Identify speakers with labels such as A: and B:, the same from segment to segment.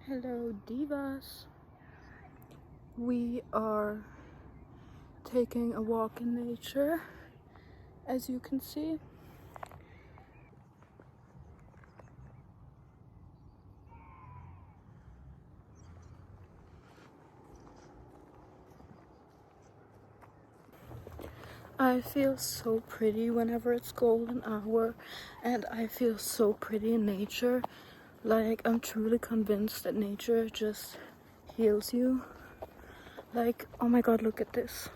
A: Hello divas. We are taking a walk in nature, as you can see. I feel so pretty whenever it's golden hour, and I feel so pretty in nature. Like, I'm truly convinced that nature just heals you. Like, oh my god, look at this.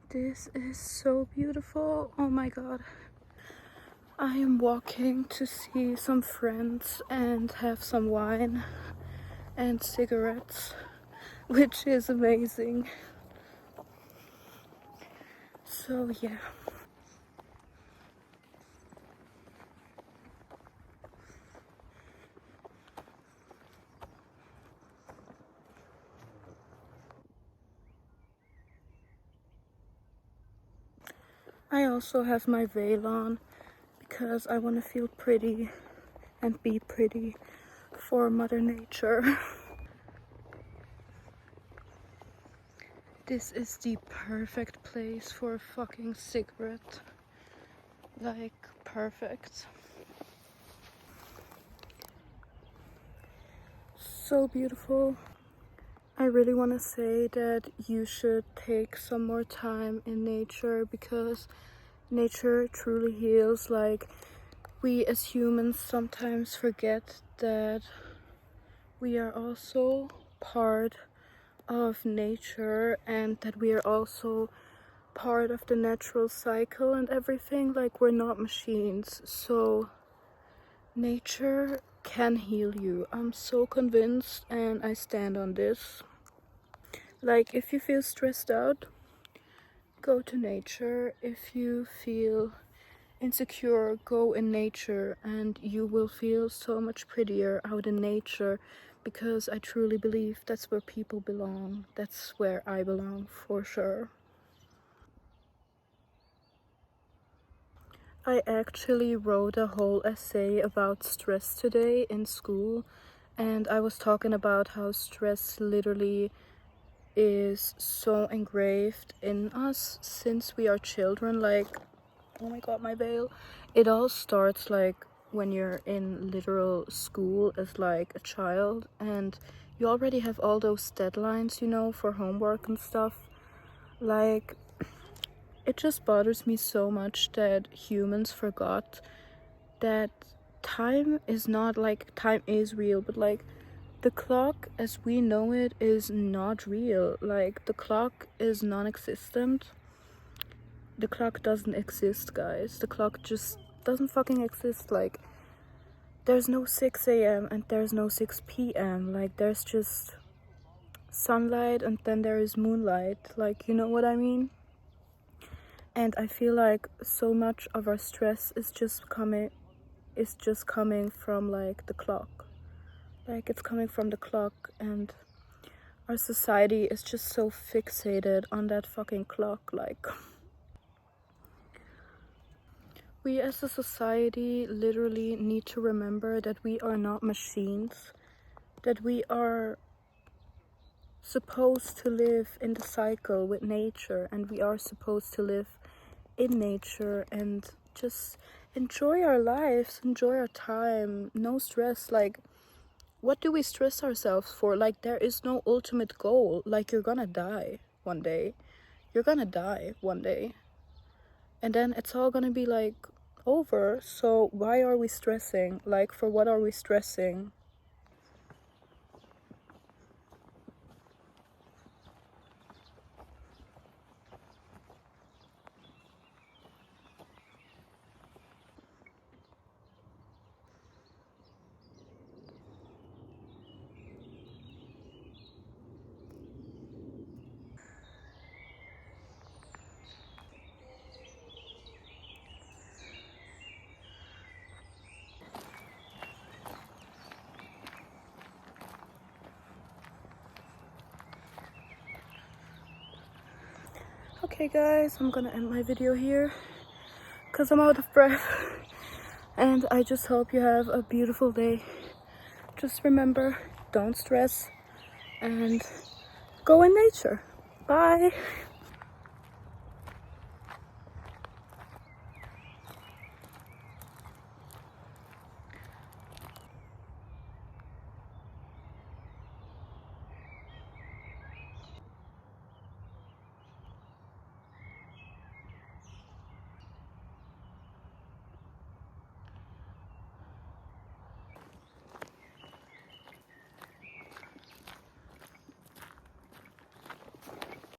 A: This is so beautiful. Oh my god. I am walking to see some friends and have some wine and cigarettes, which is amazing. So yeah. I also have my veil on because I want to feel pretty and be pretty for Mother Nature. This is the perfect place for a fucking cigarette. Like, perfect. So beautiful. I really want to say that you should take some more time in nature because nature truly heals. Like, we as humans sometimes forget that we are also part of nature and that we are also part of the natural cycle and everything. Like, we're not machines, so nature can heal you. I'm so convinced, and I stand on this. Like, if you feel stressed out, go to nature. If you feel insecure, go in nature, and you will feel so much prettier out in nature, because I truly believe that's where people belong. That's where I belong, for sure. I actually wrote a whole essay about stress today in school, and I was talking about how stress literally is so engraved in us since we are children. Like, oh my god, my veil. It all starts like when you're in literal school as like a child, and you already have all those deadlines, you know, for homework and stuff. Like, it just bothers me so much that humans forgot that time is not like, time is real, but like the clock as we know it is not real. Like, the clock is non-existent. The clock doesn't exist, guys. The clock just doesn't fucking exist. Like, there's no 6 a.m. and there's no 6 p.m. Like, there's just sunlight and then there is moonlight. Like, you know what I mean? And I feel like so much of our stress is just coming from like the clock. Like, it's coming from the clock, and our society is just so fixated on that fucking clock. Like, we as a society literally need to remember that we are not machines, that we are supposed to live in the cycle with nature, and we are supposed to live in nature and just enjoy our lives, enjoy our time, no stress. Like, what do we stress ourselves for? Like, there is no ultimate goal. Like, you're gonna die one day. You're gonna die one day. And then it's all gonna be like over. So why are we stressing? Like, for what are we stressing? Okay guys, I'm gonna end my video here because I'm out of breath. And I just hope you have a beautiful day. Just remember, don't stress, and go in nature. Bye.